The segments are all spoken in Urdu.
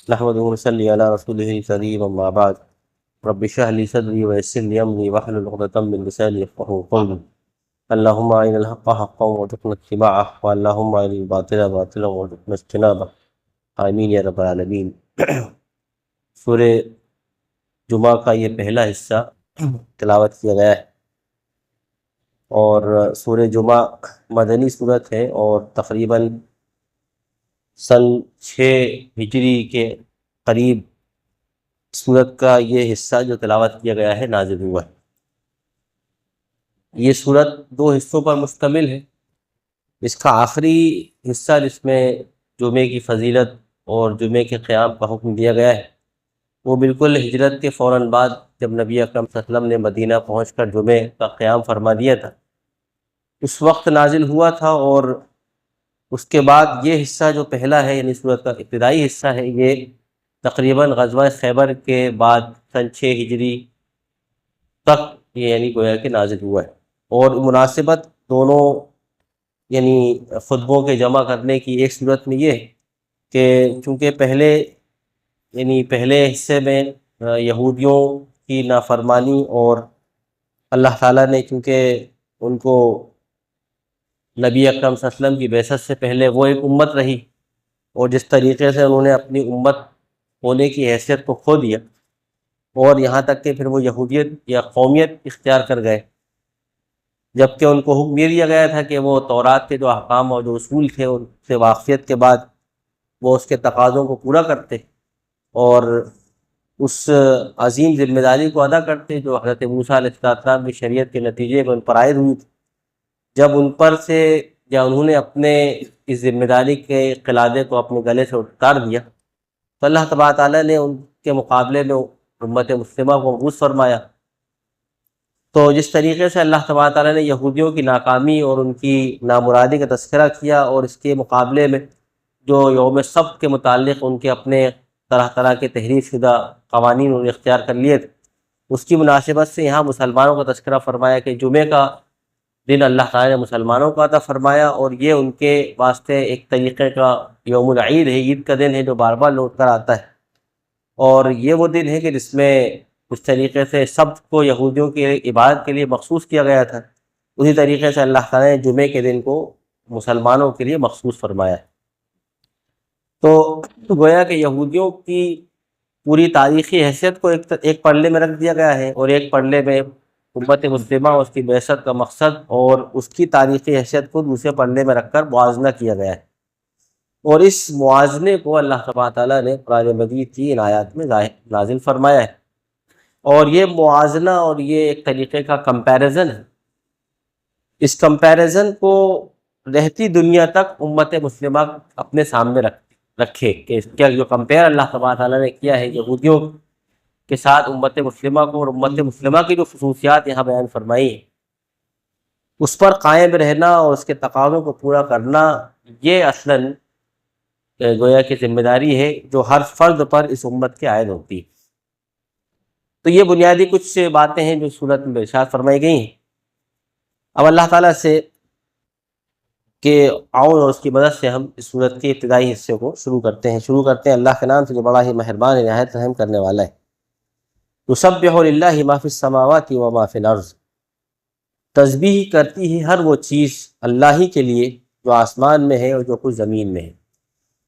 نحمد ونصلی علی رسولہ الکریم، اما بعد، رب اشرح لی صدری ویسر لی امری واحلل عقدۃ من لسانی یفقہوا قولی۔ اللہم ارنا الحق حقا وارزقنا اتباعہ، واللہم ارنا الباطل باطلا وارزقنا اجتنابہ، آمین یا رب العالمین۔ سورہ جمعہ کا یہ پہلا حصہ تلاوت کیا گیا ہے، اور سورہ جمعہ مدنی صورت ہے، اور تقریباً سن 6 ہجری کے قریب سورت کا یہ حصہ جو تلاوت کیا گیا ہے نازل ہوا ہے۔ یہ سورت 2 حصوں پر مشتمل ہے۔ اس کا آخری حصہ جس میں جمعے کی فضیلت اور جمعے کے قیام کا حکم دیا گیا ہے، وہ بالکل ہجرت کے فوراً بعد جب نبی اکرم صلی اللہ علیہ وسلم نے مدینہ پہنچ کر جمعے کا قیام فرما دیا تھا، اس وقت نازل ہوا تھا۔ اور اس کے بعد یہ حصہ جو پہلا ہے، یعنی سورت کا ابتدائی حصہ ہے، یہ تقریباً غزوہ خیبر کے بعد سن 6 ہجری تک یہ یعنی گویا کہ نازل ہوا ہے۔ اور مناسبت دونوں یعنی خطبوں کے جمع کرنے کی ایک صورت میں یہ ہے کہ چونکہ پہلے حصے میں یہودیوں کی نافرمانی، اور اللہ تعالیٰ نے چونکہ ان کو نبی اکرم صلی اللہ علیہ وسلم کی بعثت سے پہلے وہ ایک امت رہی، اور جس طریقے سے انہوں نے اپنی امت ہونے کی حیثیت کو کھو دیا، اور یہاں تک کہ پھر وہ یہودیت یا قومیت اختیار کر گئے، جبکہ ان کو حکم یہ دیا گیا تھا کہ وہ تورات کے جو احکام اور جو اصول تھے ان سے واقفیت کے بعد وہ اس کے تقاضوں کو پورا کرتے اور اس عظیم ذمہ داری کو ادا کرتے جو حضرت موسیٰ علیہ السلام کی شریعت کے نتیجے میں ان پر عائد ہوئی تھی۔ جب ان پر سے یا انہوں نے اپنے اس ذمہ داری کے قلادے کو اپنے گلے سے اتار دیا، تو اللہ تبارک تعالیٰ نے ان کے مقابلے میں امت مسلمہ کو مبعوث فرمایا۔ تو جس طریقے سے اللہ تبارک تعالیٰ نے یہودیوں کی ناکامی اور ان کی نامرادی کا تذکرہ کیا، اور اس کے مقابلے میں جو یوم سبت کے متعلق ان کے اپنے طرح طرح کے تحریف شدہ قوانین انہوں نے اختیار کر لیے تھے، اس کی مناسبت سے یہاں مسلمانوں کا تذکرہ فرمایا کہ جمعے کا دن اللہ تعالیٰ نے مسلمانوں کو عطا فرمایا، اور یہ ان کے واسطے ایک طریقے کا یوم العید ہے، عید کا دن ہے جو بار بار لوٹ کر آتا ہے۔ اور یہ وہ دن ہے کہ جس میں اس طریقے سے سبت کو یہودیوں کی عبادت کے لیے مخصوص کیا گیا تھا، اسی طریقے سے اللہ تعالیٰ نے جمعے کے دن کو مسلمانوں کے لیے مخصوص فرمایا ہے۔ تو گویا کہ یہودیوں کی پوری تاریخی حیثیت کو ایک پلڑے میں رکھ دیا گیا ہے، اور ایک پلڑے میں امت مسلمہ اس کی بعثت کا مقصد اور اس کی تاریخی حیثیت کو دوسرے پلڑے میں رکھ کر موازنہ کیا گیا ہے۔ اور اس موازنے کو اللہ تبارک تعالیٰ نے قرآن مجید کی ان آیات میں نازل فرمایا ہے، اور یہ موازنہ اور یہ ایک طریقے کا کمپیریزن ہے۔ اس کمپیریزن کو رہتی دنیا تک امت مسلمہ اپنے سامنے رکھے کہ کیا جو کمپیئر اللہ تبارک تعالیٰ نے کیا ہے یہودیوں کے ساتھ امت مسلمہ کو، اور امت مسلمہ کی جو خصوصیات یہاں بیان فرمائی ہیں اس پر قائم رہنا اور اس کے تقاضوں کو پورا کرنا، یہ اصلاً گویا کہ ذمہ داری ہے جو ہر فرد پر اس امت کے عائد ہوتی ہے۔ تو یہ بنیادی کچھ باتیں ہیں جو سورت میں ارشاد فرمائی گئی ہیں۔ اب اللہ تعالیٰ سے کہ عون اور اس کی مدد سے ہم اس سورت کے ابتدائی حصے کو شروع کرتے ہیں اللہ کے نام سے جو بڑا ہی مہربان نہایت رحم کرنے والا ہے۔ یسبح للہ ما فی السماوات و ما فی الارض، تسبیح کرتی ہے ہر وہ چیز اللہ ہی کے لیے جو آسمان میں ہے اور جو کچھ زمین میں ہے۔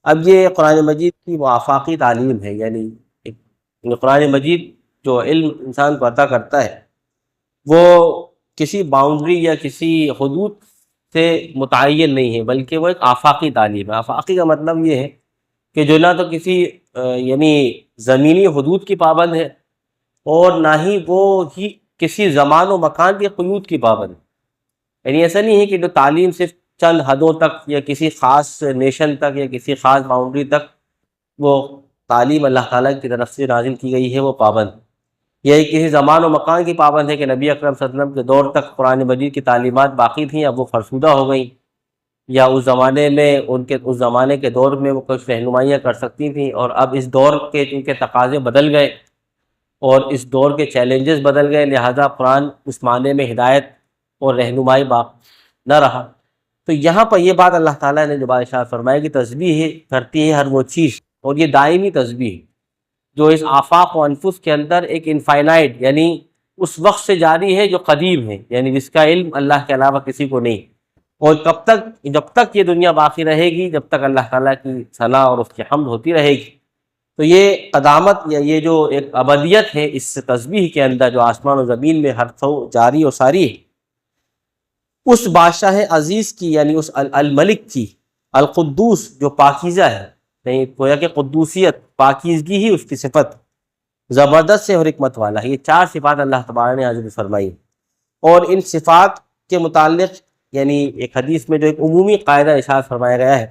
اب یہ قرآن مجید کی وہ آفاقی تعلیم ہے، یعنی قرآن مجید جو علم انسان کو عطا کرتا ہے وہ کسی باؤنڈری یا کسی حدود سے متعین نہیں ہے، بلکہ وہ ایک آفاقی تعلیم ہے۔ آفاقی کا مطلب یہ ہے کہ جو نہ تو کسی یعنی زمینی حدود کی پابند ہے، اور نہ ہی وہ ہی کسی زمان و مکان کے قیود کی پابند ہے۔ یعنی ایسا نہیں ہے کہ جو تعلیم صرف چند حدوں تک یا کسی خاص نیشن تک یا کسی خاص باؤنڈری تک وہ تعلیم اللہ تعالیٰ کی طرف سے نازل کی گئی ہے وہ پابند، یا کسی زمان و مکان کی پابند ہے کہ نبی اکرم صلی اللہ علیہ وسلم کے دور تک قرآن مجید کی تعلیمات باقی تھیں، اب وہ فرسودہ ہو گئیں، یا اس زمانے میں اس زمانے کے دور میں وہ کچھ رہنمائیاں کر سکتی تھیں، اور اب اس دور کے چونکہ تقاضے بدل گئے اور اس دور کے چیلنجز بدل گئے، لہذا قرآن اس معنی میں ہدایت اور رہنمائی نہ رہا۔ تو یہاں پر یہ بات اللہ تعالیٰ نے جو بات ارشاد فرمایا کہ تسبیح کرتی ہے ہر وہ چیز، اور یہ دائمی تسبیح جو اس آفاق و انفس کے اندر ایک انفائنائٹ یعنی اس وقت سے جاری ہے جو قدیم ہے، یعنی جس کا علم اللہ کے علاوہ کسی کو نہیں، اور جب تک یہ دنیا باقی رہے گی، جب تک اللہ تعالیٰ کی ثنا اور اس کی حمد ہوتی رہے گی۔ تو یہ قدامت یا یہ جو ایک ابدیت ہے اس تسبیح کے اندر جو آسمان و زمین میں ہر سو جاری و ساری ہے، اس بادشاہ عزیز کی یعنی اس الملک کی، القدوس جو پاکیزہ ہے، نہیں گویا کہ قدوسیت پاکیزگی ہی اس کی صفت، زبردست سے اور حکمت والا ہے۔ یہ چار صفات اللہ تبارک نے حاضر فرمائی، اور ان صفات کے متعلق یعنی ایک حدیث میں جو ایک عمومی قاعدہ ارشاد فرمایا گیا ہے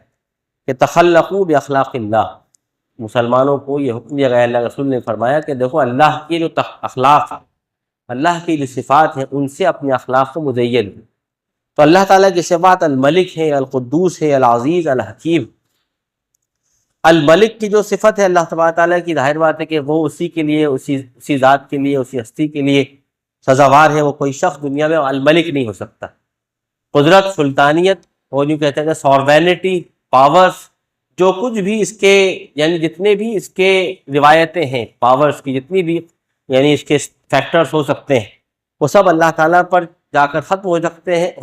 کہ تخلقوا باخلاق اللہ، مسلمانوں کو یہ حکم دیا گیا، اللہ رسول نے فرمایا کہ دیکھو اللہ کی جو اخلاق، اللہ کی جو صفات ہیں ان سے اپنے اخلاق کو مزین۔ تو اللہ تعالیٰ کی صفات الملک ہے، القدوس ہے، العزیز، الحکیم۔ الملک کی جو صفت ہے اللہ تبارک تعالیٰ کی، ظاہر بات ہے کہ وہ اسی کے لیے، اسی ذات کے لیے، اسی ہستی کے لیے سزاوار ہے، وہ کوئی شخص دنیا میں الملک نہیں ہو سکتا۔ قدرت، سلطانیت، اور یوں کہتے ہیں ساورینٹی، پاورز، جو کچھ بھی اس کے یعنی جتنے بھی اس کے روایتیں ہیں پاورز کی، جتنی بھی یعنی اس کے فیکٹرز ہو سکتے ہیں، وہ سب اللہ تعالیٰ پر جا کر ختم ہو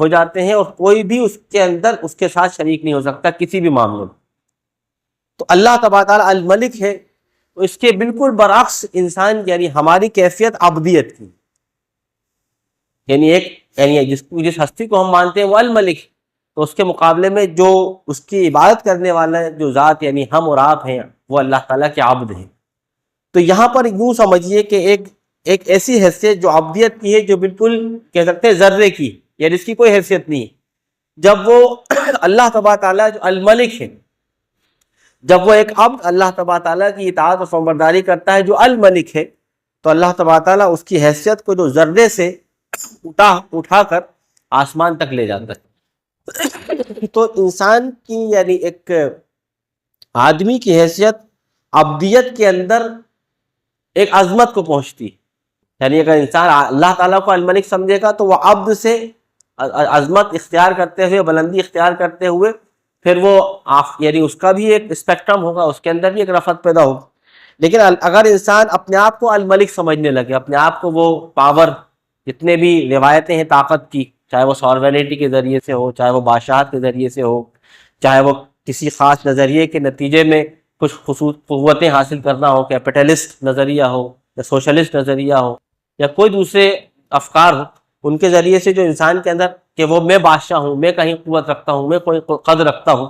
جاتے ہیں، اور کوئی بھی اس کے اندر اس کے ساتھ شریک نہیں ہو سکتا کسی بھی معاملے میں۔ تو اللہ تبارک تعالیٰ الملک ہے، تو اس کے بالکل برعکس انسان یعنی ہماری کیفیت عبدیت کی، یعنی جس ہستی کو ہم مانتے ہیں وہ الملک، تو اس کے مقابلے میں جو اس کی عبادت کرنے والا جو ذات یعنی ہم اور آپ ہیں وہ اللہ تعالیٰ کے عبد ہیں۔ تو یہاں پر یوں سمجھیے کہ ایک ایسی حیثیت جو عبدیت کی ہے، جو بالکل کہہ سکتے ہیں ذرے کی، یعنی اس کی کوئی حیثیت نہیں ہے۔ جب وہ اللہ تبارک تعالیٰ جو الملک ہے، جب وہ ایک عبد اللہ تبارک تعالیٰ کی اطاعت و فرمانبرداری کرتا ہے جو الملک ہے، تو اللہ تبارک تعالیٰ اس کی حیثیت کو جو ذرے سے اٹھا کر آسمان تک لے جاتا ہے۔ تو انسان کی یعنی ایک آدمی کی حیثیت عبدیت کے اندر ایک عظمت کو پہنچتی، یعنی اگر انسان اللہ تعالیٰ کو الملک سمجھے گا تو وہ عبد سے عظمت اختیار کرتے ہوئے، بلندی اختیار کرتے ہوئے، پھر وہ یعنی اس کا بھی ایک اسپیکٹرم ہوگا، اس کے اندر بھی ایک رفعت پیدا ہوگا۔ لیکن اگر انسان اپنے آپ کو الملک سمجھنے لگے، اپنے آپ کو وہ پاور، جتنے بھی روایتیں ہیں طاقت کی، چاہے وہ ساورینٹی کے ذریعے سے ہو، چاہے وہ بادشاہت کے ذریعے سے ہو، چاہے وہ کسی خاص نظریے کے نتیجے میں کچھ خصوص قوتیں حاصل کرنا ہو، کیپٹلسٹ نظریہ ہو یا سوشلسٹ نظریہ ہو یا کوئی دوسرے افکار ہو، ان کے ذریعے سے جو انسان کے اندر کہ وہ میں بادشاہ ہوں، میں کہیں قوت رکھتا ہوں، میں کوئی قدر رکھتا ہوں،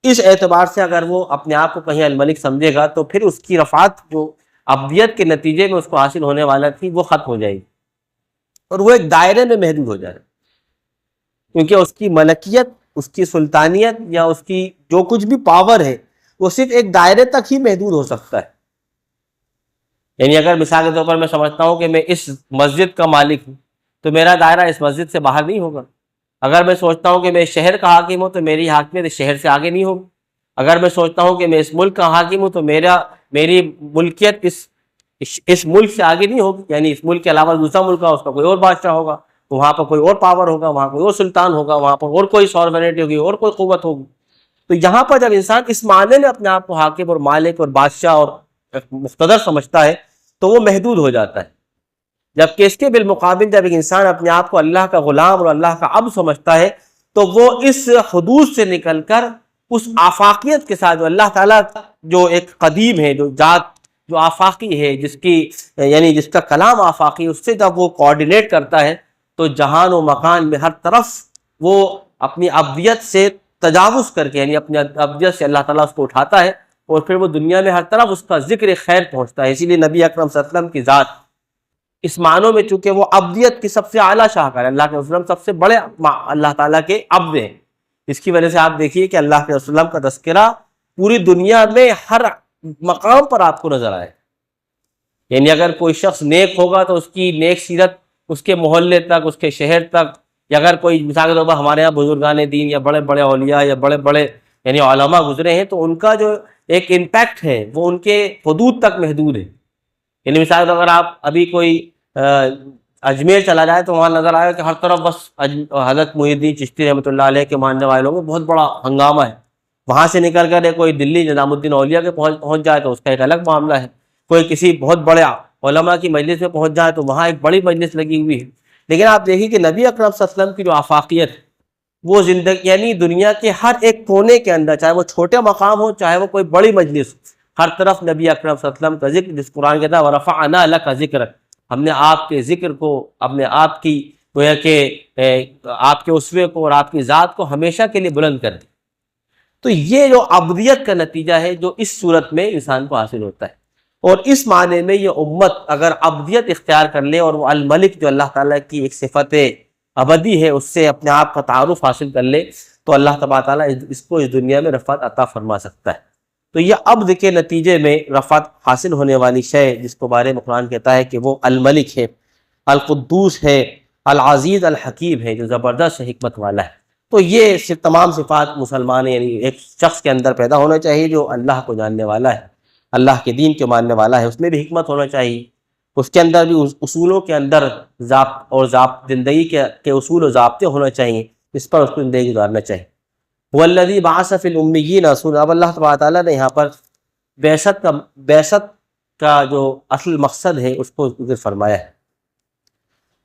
اس اعتبار سے اگر وہ اپنے آپ کو کہیں الملک سمجھے گا تو پھر اس کی رفعت جو عبدیت کے نتیجے میں اس کو حاصل ہونے والا تھی وہ ختم ہو جائے گی، اور وہ ایک دائرے میں محدود ہو جائے، کیونکہ اس کی ملکیت، اس کی سلطانیت یا اس کی جو کچھ بھی پاور ہے وہ صرف ایک دائرے تک ہی محدود ہو سکتا ہے۔ یعنی اگر مثال کے طور پر میں سمجھتا ہوں کہ میں اس مسجد کا مالک ہوں تو میرا دائرہ اس مسجد سے باہر نہیں ہوگا۔ اگر میں سوچتا ہوں کہ میں اس شہر کا حاکم ہوں تو میری حاکمیت اس شہر سے آگے نہیں ہوگی۔ اگر میں سوچتا ہوں کہ میں اس ملک کا حاکم ہوں تو میری ملکیت اس ملک سے آگے نہیں ہوگی، یعنی اس ملک کے علاوہ دوسرا ملک کا، اس کا کوئی اور بادشاہ ہوگا، وہاں پر کوئی اور پاور ہوگا، وہاں کوئی اور سلطان ہوگا، وہاں پر اور کوئی ساورینٹی ہوگی، اور کوئی قوت ہوگی۔ تو یہاں پر جب انسان اس معنی میں اپنے آپ کو حاکم اور مالک اور بادشاہ اور مقتدر سمجھتا ہے تو وہ محدود ہو جاتا ہے، جبکہ اس کے بالمقابل جب ایک انسان اپنے آپ کو اللہ کا غلام اور اللہ کا عبد سمجھتا ہے تو وہ اس حدود سے نکل کر اس آفاقیت کے ساتھ جو اللہ تعالیٰ جو ایک قدیم ہے، جو ذات جو آفاقی ہے، جس کا کلام آفاقی، اس سے جب وہ کوآرڈینیٹ کرتا ہے تو جہان و مکان میں ہر طرف وہ اپنی عبدیت سے تجاوز کر کے، یعنی اپنی عبدیت سے اللہ تعالیٰ اس کو اٹھاتا ہے، اور پھر وہ دنیا میں ہر طرف اس کا ذکر خیر پہنچتا ہے۔ اسی لیے نبی اکرم صلی اللہ علیہ وسلم کی ذات اس معنوں میں چونکہ وہ عبدیت کی سب سے اعلیٰ شاہکار ہے، اللہ کے رسول سب سے بڑے اللہ تعالیٰ کے عبد ہیں، اس کی وجہ سے آپ دیکھیے کہ اللہ کے رسول کا تذکرہ پوری دنیا میں ہر مقام پر آپ کو نظر آئے۔ یعنی اگر کوئی شخص نیک ہوگا تو اس کی نیک سیرت اس کے محلے تک، اس کے شہر تک، یا اگر کوئی مثال کے طور پر ہمارے یہاں بزرگان دین یا بڑے بڑے اولیاء یا بڑے بڑے یعنی علماء گزرے ہیں تو ان کا جو ایک امپیکٹ ہے وہ ان کے حدود تک محدود ہے۔ یعنی مثال کے طور پر آپ ابھی کوئی اجمیر چلا جائے تو وہاں نظر آئے کہ ہر طرف بس حضرت محی الدین چشتی رحمۃ اللہ علیہ کے ماننے والے لوگوں بہت بڑا ہنگامہ ہے. وہاں سے نکل کر کوئی دلی نظام الدین اولیاء کے پہنچ جائے تو اس کا ایک الگ معاملہ ہے. کوئی کسی بہت بڑے علماء کی مجلس میں پہنچ جائے تو وہاں ایک بڑی مجلس لگی ہوئی ہے. لیکن آپ دیکھیے کہ نبی اکرم صلی اللہ علیہ وسلم کی جو آفاقیت وہ زندگی یعنی دنیا کے ہر ایک کونے کے اندر، چاہے وہ چھوٹے مقام ہو چاہے وہ کوئی بڑی مجلس، ہر طرف نبی اکرم صلی اللہ علیہ وسلم کا ذکر، جس قرآن کہتا ہے وَرَفَعْنَا لَكَ ذِكْرَكَ، ہم نے آپ کے ذکر کو، اپنے آپ کی گویا کہ آپ کے اسوے کو اور آپ کی ذات کو ہمیشہ کے لیے بلند کر دی. تو یہ جو عبدیت کا نتیجہ ہے جو اس صورت میں انسان کو حاصل ہوتا ہے. اور اس معنی میں یہ امت اگر عبدیت اختیار کر لے اور وہ الملک جو اللہ تعالیٰ کی ایک صفت ابدی ہے اس سے اپنے آپ کا تعارف حاصل کر لے تو اللہ تبارک تعالیٰ اس کو اس دنیا میں رفعت عطا فرما سکتا ہے. تو یہ عبد کے نتیجے میں رفعت حاصل ہونے والی شے جس کو بارے میں قرآن کہتا ہے کہ وہ الملک ہے، القدوس ہے، العزیز الحکیم ہے، جو زبردست حکمت والا ہے. تو یہ تمام صفات مسلمان یعنی ایک شخص کے اندر پیدا ہونا چاہیے جو اللہ کو جاننے والا ہے، اللہ کے دین کو ماننے والا ہے. اس میں بھی حکمت ہونا چاہیے، اس کے اندر بھی اصولوں کے اندر زندگی کے اصول و ضابطے ہونا چاہیے، اس پر اس کو زندگی گزارنا چاہیے. والذی بعث فی الامیین رسولا، اب اللہ تبارک تعالیٰ نے یہاں پر بعثت کا جو اصل مقصد ہے اس کو ذکر فرمایا ہے.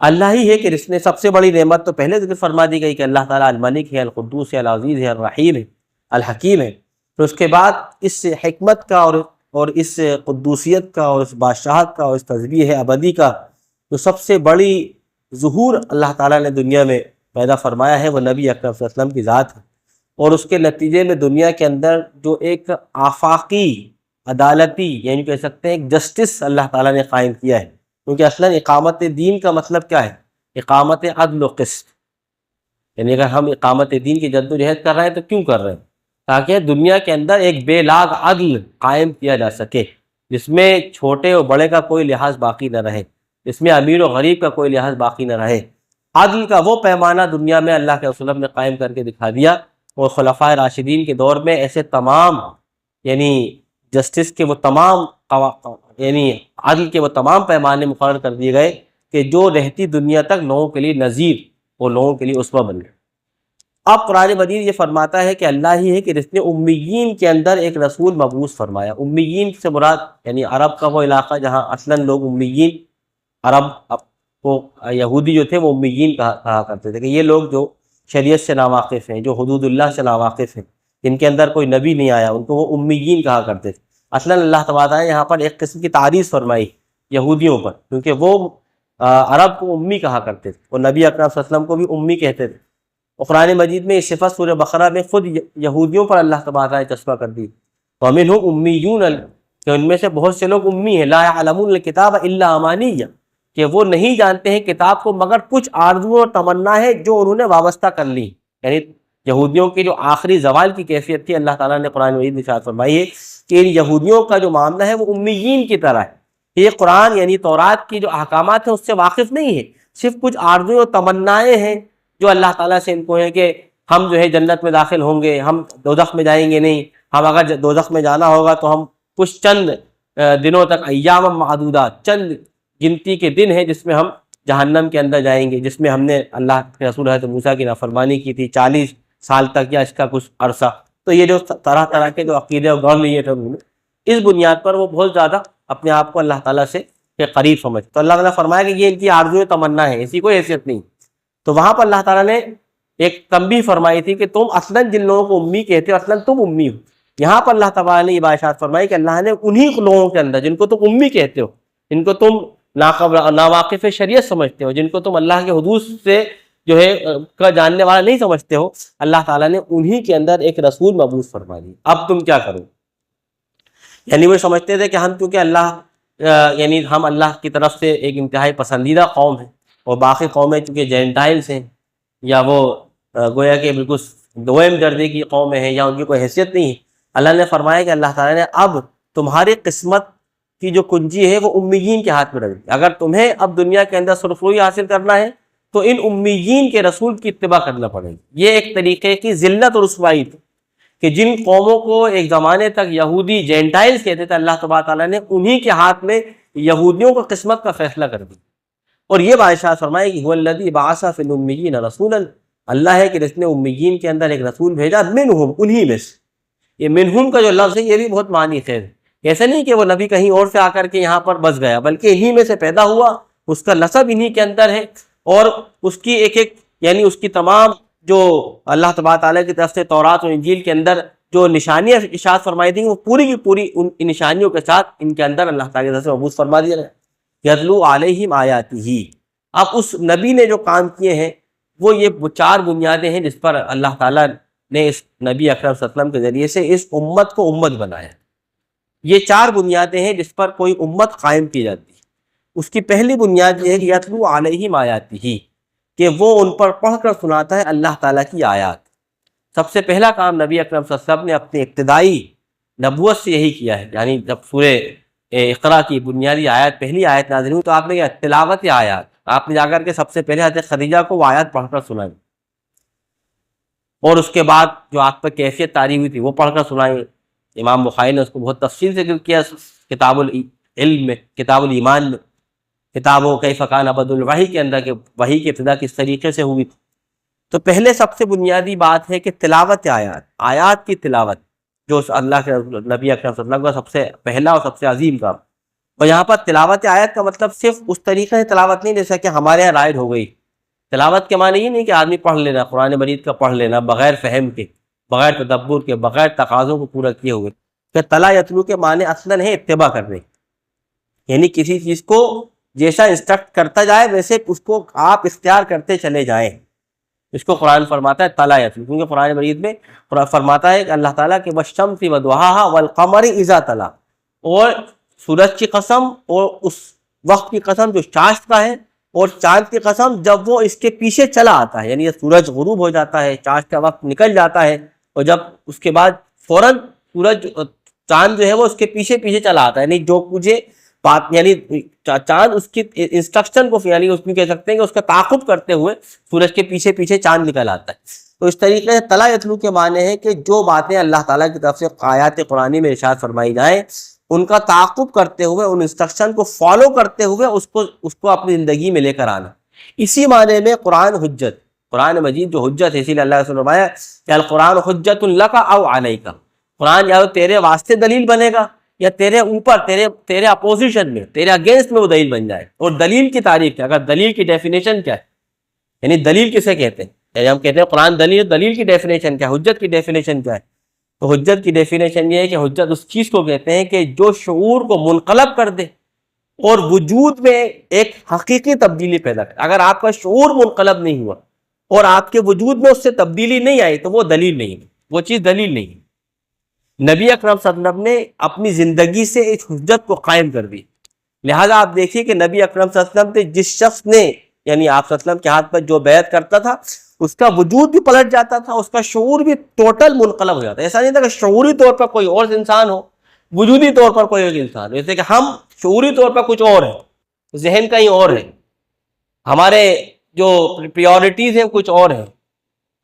اللہ ہی ہے کہ جس نے سب سے بڑی نعمت تو پہلے ذکر فرما دی گئی کہ اللہ تعالیٰ الملک ہے، القدوس ہے، العزیز ہے، الرحیم ہے، الحکیم ہے. پھر اس کے بعد اس حکمت کا اور اس قدوسیت کا اور اس بادشاہت کا اور اس تسبیح ابدی کا جو سب سے بڑی ظہور اللہ تعالیٰ نے دنیا میں پیدا فرمایا ہے وہ نبی اکرم صلی اللہ علیہ وسلم کی ذات ہے. اور اس کے نتیجے میں دنیا کے اندر جو ایک آفاقی عدالتی یعنی کہہ سکتے ہیں ایک جسٹس اللہ تعالیٰ نے قائم کیا ہے. کیونکہ اصلاً اقامت دین کا مطلب کیا ہے؟ اقامت عدل و قسط. یعنی اگر ہم اقامت دین کی جد و جہد کر رہے ہیں تو کیوں کر رہے ہیں؟ تاکہ دنیا کے اندر ایک بے لاگ عدل قائم کیا جا سکے، جس میں چھوٹے اور بڑے کا کوئی لحاظ باقی نہ رہے، جس میں امیر و غریب کا کوئی لحاظ باقی نہ رہے. عدل کا وہ پیمانہ دنیا میں اللہ کے رسول نے قائم کر کے دکھا دیا. اور خلفائے راشدین کے دور میں ایسے تمام یعنی جسٹس کے وہ تمام یعنی عدل کے وہ تمام پیمانے مقرر کر دیے گئے کہ جو رہتی دنیا تک لوگوں کے لیے نظیر اور لوگوں کے لیے اسوہ بن گئے. اب قرآن مجید یہ فرماتا ہے کہ اللہ ہی ہے کہ جس نے امیین کے اندر ایک رسول مبعوث فرمایا. امیین سے مراد یعنی عرب کا وہ علاقہ جہاں اصلاً لوگ امیین، عرب کو یہودی جو تھے وہ امیین کہا کرتے تھے کہ یہ لوگ جو شریعت سے ناواقف ہیں، جو حدود اللہ سے ناواقف ہیں، جن کے اندر کوئی نبی نہیں آیا، ان کو وہ امیین کہا کرتے تھے. اصلاً اللہ تبارک نے یہاں پر ایک قسم کی تعریف فرمائی یہودیوں پر، کیونکہ وہ عرب کو امی کہا کرتے تھے اور نبی اکرم صلی اللہ علیہ وسلم کو بھی امی کہتے تھے. اور قرآن مجید میں یہ صفت سورہ بقرہ میں خود یہودیوں پر اللہ تبارک نے چسپاں کر دی. وَمِنْهُمْ أُمِّيُّونَ، کہ ان میں سے بہت سے لوگ امی ہیں. لَا يَعْلَمُونَ الْكِتَابَ إِلَّا أَمَانِيَّ، کہ وہ نہیں جانتے ہیں کتاب کو مگر کچھ آرزو اور تمنا ہے جو انہوں نے وابستہ کر لی. یعنی یہودیوں کی جو آخری زوال کی کیفیت تھی اللہ تعالیٰ نے قرآن مجید میں ارشاد فرمائی ہے کہ ان یہودیوں کا جو معاملہ ہے وہ امیین کی طرح ہے. یہ قرآن یعنی تورات کی جو احکامات ہیں اس سے واقف نہیں ہے، صرف کچھ آرزو اور تمنائیں ہیں جو اللہ تعالیٰ سے ان کو ہے کہ ہم جو ہے جنت میں داخل ہوں گے، ہم دوزخ میں جائیں گے نہیں. ہم اگر دوزخ میں جانا ہوگا تو ہم کچھ چند دنوں تک، ایام معدودات، چند گنتی کے دن ہیں جس میں ہم جہنم کے اندر جائیں گے، جس میں ہم نے اللہ کے رسول حضرت موسیٰ کی نافرمانی کی تھی 40 سال تک یا اس کا کچھ عرصہ. تو یہ جو طرح طرح کے جو عقیدے اور گڑھ لیے تھے انہوں نے، اس بنیاد پر وہ بہت زیادہ اپنے آپ کو اللہ تعالیٰ سے کے قریب سمجھتے. تو اللہ تعالیٰ نے فرمایا کہ یہ ان کی آرزو تمنا ہے، ایسی کوئی حیثیت نہیں. تو وہاں پر اللہ تعالیٰ نے ایک تنبیہ فرمائی تھی کہ تم اصلاً جن لوگوں کو امی کہتے ہو اصلاً تم امی ہو. یہاں پر اللہ تعالیٰ نے یہ بات فرمائی کہ اللہ نے انہی لوگوں کے اندر جن کو تم امی کہتے ہو، جن کو تم ناواقف شریعت سمجھتے ہو، جن کو تم اللہ کے حدود سے جو ہے کا جاننے والا نہیں سمجھتے ہو، اللہ تعالیٰ نے انہی کے اندر ایک رسول مبعوث فرما دی. اب تم کیا کرو؟ یعنی وہ سمجھتے تھے کہ ہم کیونکہ یعنی ہم اللہ کی طرف سے ایک انتہائی پسندیدہ قوم ہے اور باقی قومیں چونکہ جینٹائلس ہیں یا وہ گویا کہ بالکل دوئم درجے کی قومیں ہیں یا ان کی کوئی حیثیت نہیں ہے. اللہ نے فرمایا کہ اللہ تعالیٰ نے اب تمہاری قسمت کی جو کنجی ہے وہ امیین کے ہاتھ میں رکھ دی. اگر تمہیں اب دنیا کے اندر سرخروئی حاصل کرنا ہے تو ان امیین کے رسول کی اتباع کرنا پڑے گی. یہ ایک طریقے کی ذلت اور رسوائی تھی کہ جن قوموں کو ایک زمانے تک یہودی جینٹائلز کہتے تھے، اللہ تبارک تعالیٰ نے انہی کے ہاتھ میں یہودیوں کو قسمت کا فیصلہ کر دی. اور یہ بادشاہ فرمائے کہ هو الذی بعث فی الامیین رسولا، اللہ ہے کہ جس نے امیین کے اندر ایک رسول بھیجا، منہم، انہی میں سے۔ یہ منہم کا جو لفظ ہے یہ بھی بہت معنی خیر ہے، ایسا نہیں کہ وہ نبی کہیں اور سے آ کر کے یہاں پر بس گیا، بلکہ انہی میں سے پیدا ہوا، اس کا نسب انہی کے اندر ہے، اور اس کی ایک ایک یعنی اس کی تمام جو اللہ تبارک تعالیٰ کی طرف سے تورات اور انجیل کے اندر جو نشانیاں ارشاد فرمائی تھیں، وہ پوری کی پوری ان نشانیوں کے ساتھ ان کے اندر اللہ تعالیٰ کی طرف سے مبعوث فرما دیا گیا۔ یتلو علیہم آیاتہ، اب اس نبی نے جو کام کیے ہیں وہ یہ چار بنیادیں ہیں جس پر اللہ تعالیٰ نے اس نبی اکرم صلی اللہ علیہ وسلم کے ذریعے سے اس امت کو امت بنایا۔ یہ چار بنیادیں ہیں جس پر کوئی امت قائم کی جاتی ہے۔ اس کی پہلی بنیاد یہ ہے کہ یتلو علیہم آیاتہ، کہ وہ ان پر پڑھ کر سناتا ہے اللہ تعالیٰ کی آیات۔ سب سے پہلا کام نبی اکرم صلی اللہ علیہ وسلم نے اپنی ابتدائی نبوت سے یہی کیا ہے، یعنی جب سورہ اقرا کی بنیادی آیت، پہلی آیت نازل ہوئی تو آپ نے کیا تلاوت آیات، آپ نے جا کر کے سب سے پہلے حضرت خدیجہ کو وہ آیات پڑھ کر سنائی، اور اس کے بعد جو آپ پر کیفیت طاری ہوئی تھی وہ پڑھ کر سنائی۔ امام بخاری نے اس کو بہت تفصیل سے ذکر کیا کتاب العلم میں، کتاب الایمان میں، کتاب کیف کان بدء الوحی کے اندر، کہ وحی کی ابتدا کس طریقے سے ہوئی تھی۔ تو پہلے سب سے بنیادی بات ہے کہ تلاوت آیات، آیات کی تلاوت، جو اللہ کے نبی اکرم صلی اللہ علیہ وسلم کا سب سے پہلا اور سب سے عظیم کام۔ اور یہاں پر تلاوت آیات کا مطلب صرف اس طریقے سے تلاوت نہیں جیسا کہ ہمارے یہاں رائج ہو گئی۔ تلاوت کے معنی یہ نہیں کہ آدمی پڑھ لینا، قرآن مجید کا پڑھ لینا بغیر فہم کے، بغیر تدبر کے، بغیر تقاضوں کو پورا کیے ہوئے۔ کہ تلا یتلو کے معنی اصلاً ہے اتباع کرنے، یعنی کسی چیز کو جیسا انسٹرکٹ کرتا جائے ویسے اس کو آپ اختیار کرتے چلے جائیں، اس کو قرآن فرماتا ہے تلا یتلو، کیونکہ قرآن مجید میں قرآن فرماتا ہے کہ اللہ تعالیٰ کے والشمس وضحاہا والقمر اذا تلا، اور سورج کی قسم اور اس وقت کی قسم جو چاشت کا ہے، اور چاند کی قسم جب وہ اس کے پیچھے چلا آتا ہے، یعنی سورج غروب ہو جاتا ہے، چاشت کا وقت نکل جاتا ہے، اور جب اس کے بعد فوراً سورج چاند جو ہے وہ اس کے پیچھے پیچھے چلا آتا ہے، یعنی جو مجھے بات، یعنی چاند اس کی انسٹرکشن کو، یعنی اس میں کہہ سکتے ہیں کہ اس کا تعاقب کرتے ہوئے سورج کے پیچھے پیچھے چاند نکل آتا ہے۔ تو اس طریقے سے تلا یتلو کے معنی ہے کہ جو باتیں اللہ تعالیٰ کی طرف سے آیات قرآنی میں ارشاد فرمائی جائیں، ان کا تعاقب کرتے ہوئے، ان انسٹرکشن کو فالو کرتے ہوئے اس کو اپنی زندگی میں لے کر آنا۔ اسی معنی میں قرآن حجت، قرآن مجید جو حجت ہے، اسی لیے اللہ نے فرمایا کہ القرآن حجت لک او علیک، قرآن یا تو تیرے واسطے دلیل بنے گا یا تیرے اوپر، تیرے اپوزیشن میں، تیرے اگینسٹ میں وہ دلیل بن جائے۔ اور دلیل کی تعریف کیا؟ اگر دلیل کی ڈیفینیشن کیا ہے، یعنی دلیل کسے کہتے ہیں، یعنی ہم کہتے ہیں قرآن دلیل، دلیل کی ڈیفینیشن کیا ہے، حجت کی ڈیفینیشن کیا ہے؟ تو حجت کی ڈیفینیشن یہ ہے کہ حجت اس چیز کو کہتے ہیں کہ جو شعور کو منقلب کر دے اور وجود میں ایک حقیقی تبدیلی پیدا کرے۔ اگر آپ کا شعور منقلب نہیں ہوا اور آپ کے وجود میں اس سے تبدیلی نہیں آئی تو وہ دلیل نہیں، وہ چیز دلیل نہیں۔ نبی اکرم صلی اللہ علیہ وسلم نے اپنی زندگی سے اس حجت کو قائم کر دی۔ لہذا آپ دیکھیے کہ نبی اکرم صلی اللہ علیہ وسلم سے جس شخص نے، یعنی آپ صلی اللہ علیہ وسلم کے ہاتھ پر جو بیعت کرتا تھا، اس کا وجود بھی پلٹ جاتا تھا، اس کا شعور بھی ٹوٹل منقلب ہو جاتا ہے۔ ایسا نہیں تھا کہ شعوری طور پر کوئی اور انسان ہو، وجودی طور پر کوئی اور انسان ہو، جیسے کہ ہم شعوری طور پر کچھ اور ہیں، ذہن کہیں اور ہے، ہمارے جو پریورٹیز ہیں کچھ اور ہیں،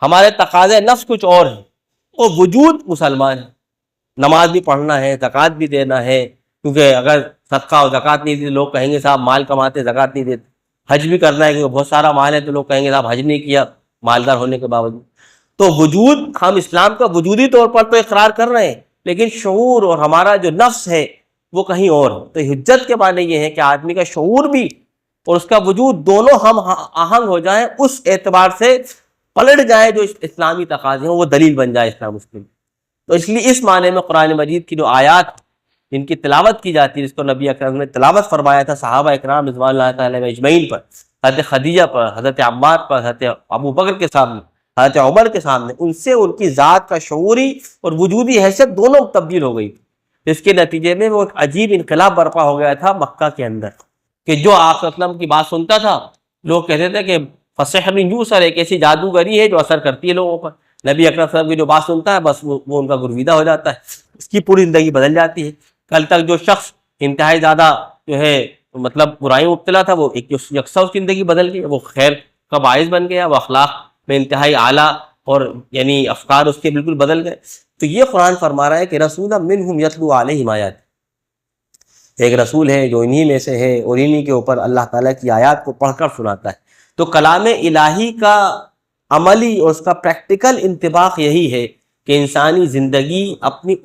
ہمارے تقاضے نفس کچھ اور ہیں، اور وجود مسلمان ہے، نماز بھی پڑھنا ہے، زکوٰۃ بھی دینا ہے، کیونکہ اگر صدقہ اور زکوٰۃ نہیں دی لوگ کہیں گے صاحب مال کماتے زکوٰۃ نہیں دیتے، حج بھی کرنا ہے کیونکہ بہت سارا مال ہے تو لوگ کہیں گے صاحب حج نہیں کیا مالدار ہونے کے باوجود۔ تو وجود، ہم اسلام کا وجودی طور پر تو اقرار کر رہے ہیں، لیکن شعور اور ہمارا جو نفس ہے وہ کہیں اور ہے۔ تو حجت کے معنی یہ ہے کہ آدمی کا شعور بھی اور اس کا وجود دونوں ہم آہنگ ہو جائیں، اس اعتبار سے پلٹ جائے جو اسلامی تقاضے ہیں، وہ دلیل بن جائے اسلام اس کے۔ تو اس لیے اس معنی میں قرآن مجید کی جو آیات جن کی تلاوت کی جاتی ہے، جس کو نبی اکرم نے تلاوت فرمایا تھا صحابہ اکرام رضوان اللہ تعالیٰ اجمعین پر، حضرت خدیجہ پر، حضرت عمار پر، حضرت ابو بکر کے سامنے، حضرت عمر کے سامنے، ان سے ان کی ذات کا شعوری اور وجودی حیثیت دونوں تبدیل ہو گئی، جس کے نتیجے میں وہ ایک عجیب انقلاب برپا ہو گیا تھا مکہ کے اندر، کہ جو آپ صلی اللہ علیہ وسلم کی بات سنتا تھا لوگ کہتے تھے کہ فسحر یوسر، ایک ایسی جادوگری ہے جو اثر کرتی ہے لوگوں پر۔ نبی اکرم صلی اللہ علیہ وسلم کی جو بات سنتا ہے بس وہ ان کا گرویدہ ہو جاتا ہے، اس کی پوری زندگی بدل جاتی ہے۔ کل تک جو شخص انتہائی زیادہ جو ہے مطلب برائیوں مبتلا تھا، وہ ایک یکساں اس کی زندگی بدل گئی، وہ خیر کا باعث بن گیا، وہ اخلاق میں انتہائی اعلیٰ اور یعنی افکار اس کے بالکل بدل گئے۔ تو یہ قرآن فرما رہا ہے کہ رسولا منہم یتلو علیہم آیات، ایک رسول ہے جو انہی میں سے ہے اور انہی کے اوپر اللہ تعالیٰ کی آیات کو پڑھ کر سناتا ہے۔ تو کلام الہی کا عملی اور اس کا پریکٹیکل انطباق یہی ہے کہ انسانی زندگی اپنی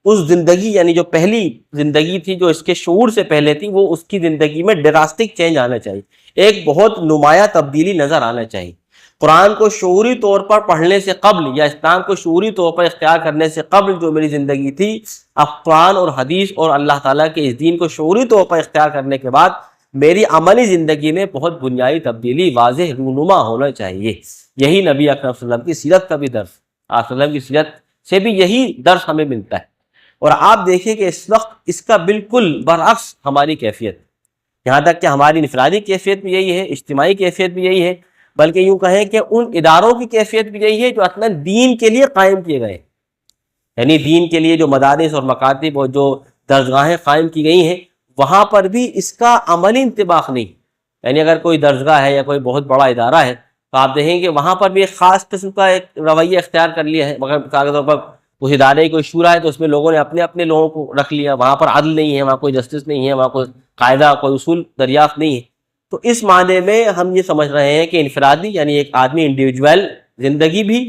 اس زندگی یعنی جو پہلی زندگی تھی جو اس کے شعور سے پہلے تھی، وہ اس کی زندگی میں ڈراسٹک چینج آنا چاہیے، ایک بہت نمایاں تبدیلی نظر آنا چاہیے۔ قرآن کو شعوری طور پر پڑھنے سے قبل یا اسلام کو شعوری طور پر اختیار کرنے سے قبل جو میری زندگی تھی، اب قرآن اور حدیث اور اللہ تعالیٰ کے اس دین کو شعوری طور پر اختیار کرنے کے بعد میری عملی زندگی میں بہت بنیادی تبدیلی واضح رونما ہونا چاہیے۔ یہی نبی اکرم صلی اللہ علیہ وسلم کی سیرت کا بھی درس، آپ صلی اللہ علیہ وسلم کی سیرت سے بھی یہی درس ہمیں ملتا ہے۔ اور آپ دیکھیں کہ اس وقت اس کا بالکل برعکس ہماری کیفیت، یہاں تک کہ ہماری انفرادی کیفیت بھی یہی ہے، اجتماعی کیفیت بھی یہی ہے، بلکہ یوں کہیں کہ ان اداروں کی کیفیت بھی یہی ہے جو اصلاً دین کے لیے قائم کیے گئے، یعنی دین کے لیے جو مدارس اور مکاتب اور جو درسگاہیں قائم کی گئی ہیں، وہاں پر بھی اس کا عملی انطباق نہیں۔ یعنی اگر کوئی درسگاہ ہے یا کوئی بہت بڑا ادارہ ہے تو آپ دیکھیں کہ وہاں پر بھی ایک خاص قسم کا ایک رویہ اختیار کر لیا ہے، مگر مثال کے طور پر اس ادارے کی کوئی شورا ہے تو اس میں لوگوں نے اپنے اپنے لوگوں کو رکھ لیا، وہاں پر عدل نہیں ہے، وہاں کوئی جسٹس نہیں ہے، وہاں کوئی قاعدہ کوئی اصول دریافت نہیں ہے۔ تو اس معنی میں ہم یہ سمجھ رہے ہیں کہ انفرادی یعنی ایک آدمی انڈیویجول زندگی بھی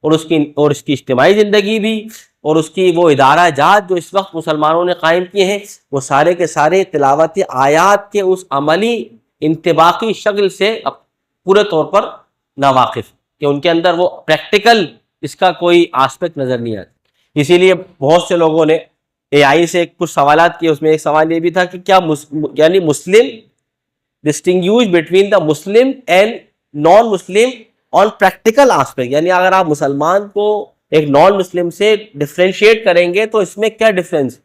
اور اس کی اجتماعی زندگی بھی اور اس کی وہ ادارہ جات جو اس وقت مسلمانوں نے قائم کیے ہیں، وہ سارے کے سارے تلاوت آیات کے اس عملی انطباقی شکل سے پورے طور پر ناواقف، کہ ان کے اندر وہ پریکٹیکل اس کا کوئی آسپیکٹ نظر نہیں آتا۔ اسی لیے بہت سے لوگوں نے اے آئی سے کچھ سوالات کیے، اس میں ایک سوال یہ بھی تھا کہ کیا یعنی مسلم distinguish between the Muslim and non-Muslim on practical aspect، یعنی اگر آپ مسلمان کو ایک نان مسلم سے ڈفرینشیٹ کریں گے تو اس میں کیا ڈفرینس؟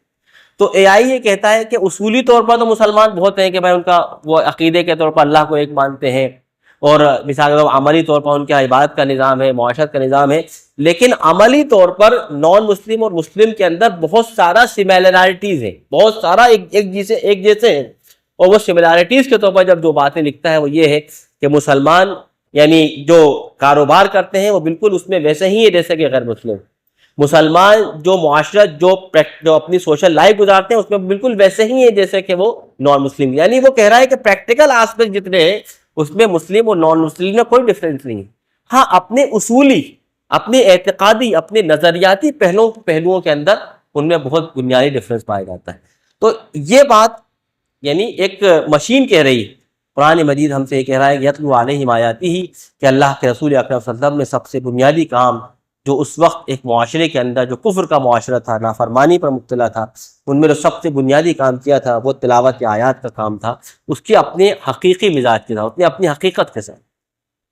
تو اے آئی یہ کہتا ہے کہ اصولی طور پر تو مسلمان بہت ہیں کہ بھائی ان کا وہ عقیدے کے طور پر اللہ کو ایک مانتے ہیں، اور مثال کے طور پر عملی طور پر ان کا عبادت کا نظام ہے، معاشرت کا نظام ہے، لیکن عملی طور پر نان مسلم اور مسلم کے اندر بہت سارا سملیرٹیز ہیں، بہت سارا ایک جیسے ہیں۔ اور وہ سملیرٹیز کے طور پر جب جو باتیں لکھتا ہے وہ یہ ہے کہ مسلمان یعنی جو کاروبار کرتے ہیں وہ بالکل اس میں ویسے ہی ہے جیسے کہ غیر مسلم، مسلمان جو معاشرت جو اپنی سوشل لائف گزارتے ہیں اس میں بالکل ویسے ہی ہے جیسے کہ وہ نان مسلم۔ یعنی وہ کہہ رہا ہے کہ پریکٹیکل آسپیکٹ جتنے ہیں اس میں مسلم اور نان مسلم میں کوئی ڈفرینس نہیں ہے، ہاں اپنے اصولی، اپنے اعتقادی، اپنے نظریاتی پہلوؤں کے اندر ان میں بہت بنیادی ڈفرینس پایا جاتا ہے۔ تو یہ بات یعنی ایک مشین کہہ رہی ہے، قرآن مجید ہم سے یہ کہہ رہا ہے کہ یتلو علیہم آیاتہ، کہ اللہ کے رسول اکرم صلی اللہ علیہ وسلم نے سب سے بنیادی کام جو اس وقت ایک معاشرے کے اندر جو کفر کا معاشرہ تھا، نافرمانی پر مبتلا تھا، ان میں جو سب سے بنیادی کام کیا تھا وہ تلاوت آیات کا کام تھا، اس کے اپنے حقیقی مزاج کے ساتھ، اپنی حقیقت کے ساتھ،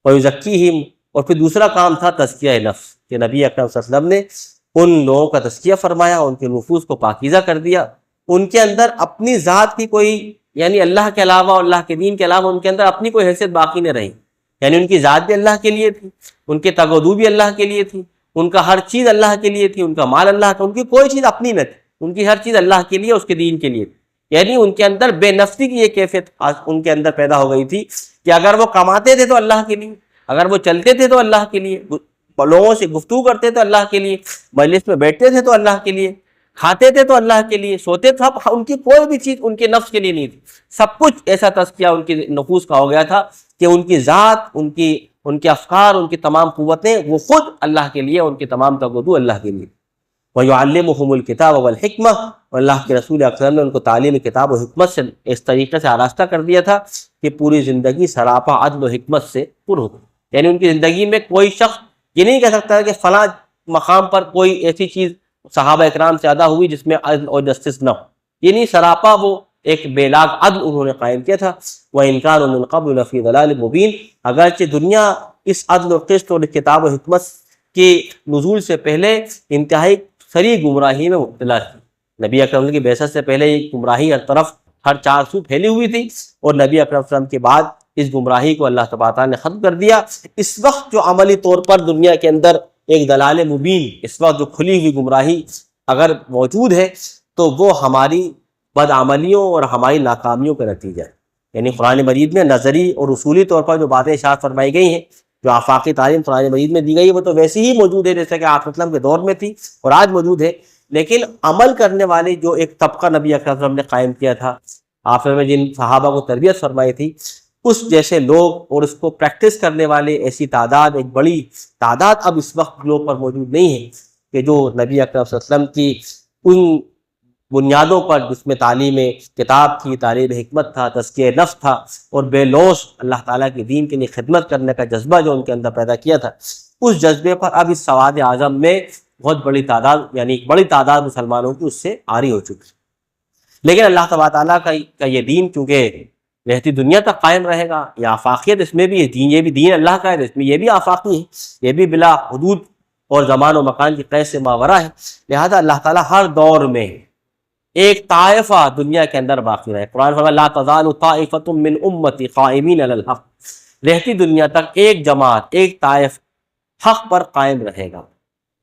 وَيُزَكِّيهِمْ، اور پھر دوسرا کام تھا تزکیہ نفس، کہ نبی اکرم صلی اللہ علیہ وسلم نے ان لوگوں کا تزکیہ فرمایا، ان کے نفوس کو پاکیزہ کر دیا، ان کے اندر اپنی ذات کی کوئی یعنی اللہ کے علاوہ اور اللہ کے دین کے علاوہ ان کے اندر اپنی کوئی حیثیت باقی نہ رہی، یعنی ان کی ذات بھی اللہ کے لیے تھی، ان کے تگ و دو بھی اللہ کے لیے تھی، ان کا ہر چیز اللہ کے لیے تھی، ان کا مال اللہ کا، ان کی کوئی چیز اپنی نہ تھی، ان کی ہر چیز اللہ کے لیے، اس کے دین کے لیے تھی۔ یعنی ان کے اندر بے نفسی کی یہ کیفیت ان کے اندر پیدا ہو گئی تھی کہ اگر وہ کماتے تھے تو اللہ کے لیے، اگر وہ چلتے تھے تو اللہ کے لیے، لوگوں سے گفتگو کرتے تو اللہ کے لیے، مجلس میں بیٹھتے تھے تو اللہ کے لیے، کھاتے تھے تو اللہ کے لیے، سوتے تھے، ان کی کوئی بھی چیز ان کے نفس کے لیے نہیں تھی، سب کچھ ایسا تزکیہ ان کے نفوس کا ہو گیا تھا کہ ان کی ذات، ان کے افکار، ان کی تمام قوتیں وہ خود اللہ کے لیے، ان کے تمام تگودو اللہ کے لیے۔ وَيُعَلِّمُهُمُ الْكِتَابَ وَالْحِكْمَةَ، اور اللہ کے رسول اکرم نے ان کو تعلیم کتاب و حکمت سے اس طریقے سے آراستہ کر دیا تھا کہ پوری زندگی سراپا عدل و حکمت سے پر ہو، یعنی ان کی زندگی میں کوئی شخص یہ نہیں کہہ سکتا کہ فلاں مقام پر کوئی ایسی چیز صحابہ اکرام سے زیادہ ہوئی جس میں عدل اور جسٹس نہ ہو، یہ نہیں، سراپا وہ ایک بے لاگ عدل انہوں نے قائم کیا تھا۔ وَإِنْ كَانُوا مِنْ قَبْلُ لَفِي ضَلَالٍ مُبِينٍ، اگرچہ دنیا اس عدل و قسط اور کتاب و حکمت کے نزول سے پہلے انتہائی سری گمراہی میں مبتلا تھی، نبی اکرم کی بعثت سے پہلے یہ گمراہی ہر طرف ہر چار سو پھیلی ہوئی تھی، اور نبی اکرم صلی اللہ علیہ وسلم کے بعد اس گمراہی کو اللہ تبارک و تعالیٰ نے ختم کر دیا۔ اس وقت جو عملی طور پر دنیا کے اندر ایک دلال مبین، اس وقت جو کھلی ہوئی گمراہی اگر موجود ہے تو وہ ہماری بدعملیوں اور ہماری ناکامیوں کا نتیجہ ہے۔ یعنی قرآن مجید میں نظری اور اصولی طور پر جو باتیں ارشاد فرمائی گئی ہیں، جو آفاقی تعلیم قرآن مجید میں دی گئی ہے، وہ تو ویسی ہی موجود ہے جیسے کہ آپ وسلم کے دور میں تھی اور آج موجود ہے، لیکن عمل کرنے والے جو ایک طبقہ نبی اکرم صلی اللہ علیہ وسلم نے قائم کیا تھا، آپ نے جن صحابہ کو تربیت فرمائی تھی، اس جیسے لوگ اور اس کو پریکٹس کرنے والے ایسی تعداد، ایک بڑی تعداد اب اس وقت گلوب پر موجود نہیں ہے کہ جو نبی اکرم صلی اللہ علیہ وسلم کی ان بنیادوں پر، جس میں تعلیم کتاب تھی، تعلیم حکمت تھا، تزکیہ نفس تھا، اور بے لوث اللہ تعالیٰ کے دین کے لیے خدمت کرنے کا جذبہ جو ان کے اندر پیدا کیا تھا، اس جذبے پر اب اس سواد اعظم میں بہت بڑی تعداد، یعنی ایک بڑی تعداد مسلمانوں کی اس سے عاری ہو چکی. لیکن اللہ تبارک تعالیٰ کا یہ دین چونکہ رہتی دنیا تک قائم رہے گا، یہ آفاقیت اس میں بھی ہے، دین یہ بھی دین اللہ کا ہے، اس میں یہ بھی آفاقی ہے، یہ بھی بلا حدود اور زمان و مکان کی قید سے ماورا ہے. لہذا اللہ تعالیٰ ہر دور میں ایک طائفہ دنیا کے اندر باقی رہے. قرآن فرمایا لا تزال طائفۃ من امتی قائمین علی الحق، رہتی دنیا تک ایک جماعت، ایک طائف حق پر قائم رہے گا.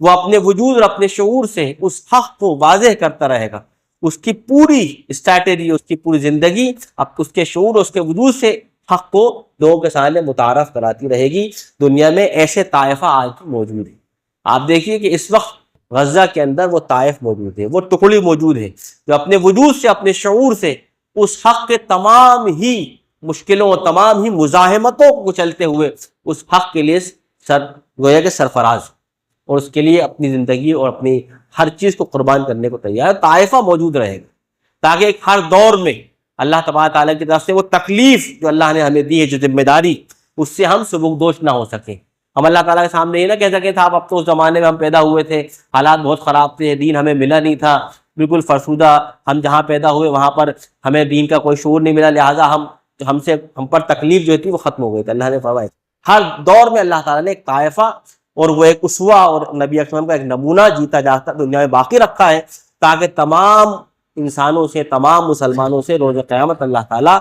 وہ اپنے وجود اور اپنے شعور سے اس حق کو واضح کرتا رہے گا، اس کی پوری اسٹریٹجی، اس کی پوری زندگی اب اس کے شعور اور اس کے وجود سے حق کو لوگوں کے سامنے متعارف کراتی رہے گی. دنیا میں ایسے طائفہ آج موجود ہیں. آپ دیکھیے کہ اس وقت غزہ کے اندر وہ طائف موجود ہے، وہ ٹکڑی موجود ہے جو اپنے وجود سے، اپنے شعور سے اس حق کے تمام ہی مشکلوں اور تمام ہی مزاحمتوں کو کچلتے ہوئے اس حق کے لیے گویا کہ سرفراز، اور اس کے لیے اپنی زندگی اور اپنی ہر چیز کو قربان کرنے کو تیار ہے. طائفہ موجود رہے گا تاکہ ہر دور میں اللہ تبارک تعالیٰ کی طرف سے وہ تکلیف جو اللہ نے ہمیں دی ہے، جو ذمہ داری، اس سے ہم سبکدوش نہ ہو سکیں. ہم اللہ تعالیٰ کے سامنے یہ نہ کہہ سکے تھا اب تو اس زمانے میں ہم پیدا ہوئے تھے، حالات بہت خراب تھے، دین ہمیں ملا نہیں تھا، بالکل فرسودہ، ہم جہاں پیدا ہوئے وہاں پر ہمیں دین کا کوئی شعور نہیں ملا، لہٰذا ہم پر تکلیف جو تھی وہ ختم ہو گئی تھی. اللہ نے فرمایا ہر دور میں اللہ تعالیٰ نے ایک طائفہ اور وہ ایک اسوہ اور نبی اکرم کا ایک نمونہ جیتا جاتا دنیا میں باقی رکھا ہے، تاکہ تمام انسانوں سے، تمام مسلمانوں سے روز قیامت اللہ تعالیٰ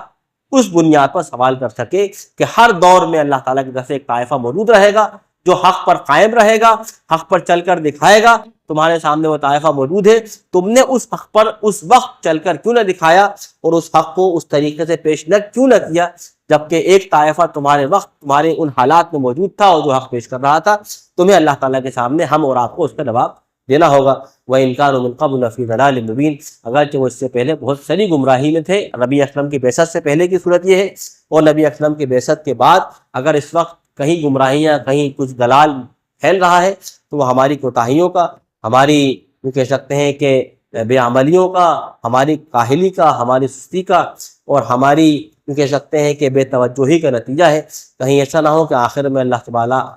اس بنیاد پر سوال کر سکے کہ ہر دور میں اللہ تعالیٰ کی طرف سے ایک طائفہ موجود رہے گا جو حق پر قائم رہے گا، حق پر چل کر دکھائے گا. تمہارے سامنے وہ طائفہ موجود ہے، تم نے اس حق پر اس وقت چل کر کیوں نہ دکھایا اور اس حق کو اس طریقے سے پیش نہ کیوں نہ کیا جبکہ ایک طائفہ تمہارے وقت، تمہارے ان حالات میں موجود تھا اور جو حق پیش کر رہا تھا. تمہیں اللہ تعالیٰ کے سامنے ہم اور آپ کو اس کا جواب دینا ہوگا. وَإِنْ كَانُوا مِنْ قَبْلُ لَفِي ضَلَالٍ مُبِينٍ، اگرچہ وہ اس سے پہلے بہت ساری گمراہی میں تھے. نبی اکرم کی بعثت سے پہلے کی صورت یہ ہے، اور نبی اکرم کی بعثت کے بعد اگر اس وقت کہیں گمراہیاں، کہیں کچھ دلال پھیل رہا ہے تو وہ ہماری کوتاہیوں کا، ہماری یہ کہہ سکتے ہیں کہ بے عملیوں کا، ہماری کاہلی کا، ہماری سستی کا، اور ہماری یہ کہہ سکتے ہیں کہ بے توجہی کا نتیجہ ہے. کہیں ایسا نہ ہو کہ آخر میں اللہ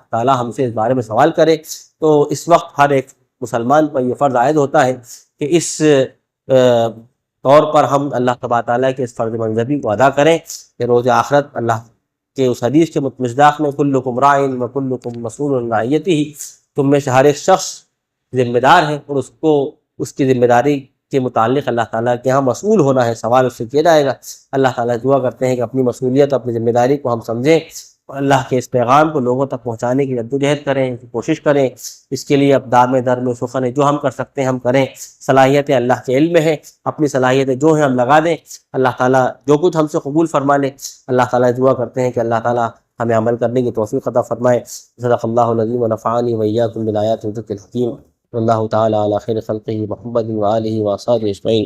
تعالیٰ ہم سے اس بارے میں سوال کرے. تو اس وقت ہر ایک مسلمان پر یہ فرض عائد ہوتا ہے کہ اس طور پر ہم اللہ تبارک تعالیٰ کے اس فرض منظبی کو ادا کریں کہ روز آخرت اللہ کہ اس حدیث کے مصداق میں کلکم راعٍ وکلکم مسئول عن رعیتہ، تم میں سے ہر ایک شخص ذمہ دار ہے اور اس کو اس کی ذمہ داری کے متعلق اللہ تعالیٰ کے ہاں مسئول ہونا ہے، سوال اس سے کیا جائے گا. اللہ تعالیٰ دعا کرتے ہیں کہ اپنی مسئولیت، اپنی ذمہ داری کو ہم سمجھیں اور اللہ کے اس پیغام کو لوگوں تک پہنچانے کی جدوجہد کریں، کوشش کریں. اس کے لیے اب دار میں سخن ہے، جو ہم کر سکتے ہیں ہم کریں. صلاحیتیں اللہ کے علم میں ہیں، اپنی صلاحیتیں جو ہیں ہم لگا دیں. اللہ تعالیٰ جو کچھ ہم سے قبول فرما لے. اللہ تعالیٰ دعا کرتے ہیں کہ اللہ تعالیٰ ہمیں عمل کرنے کی توفیق عطا فرمائے. صدق اللہ العظیم ونفعنی وإیاکم بالآیات والذکر الحکیم. واللہ تعالیٰ علی خیر خلقہ محمد وآلہ وصحبہ اجمعین.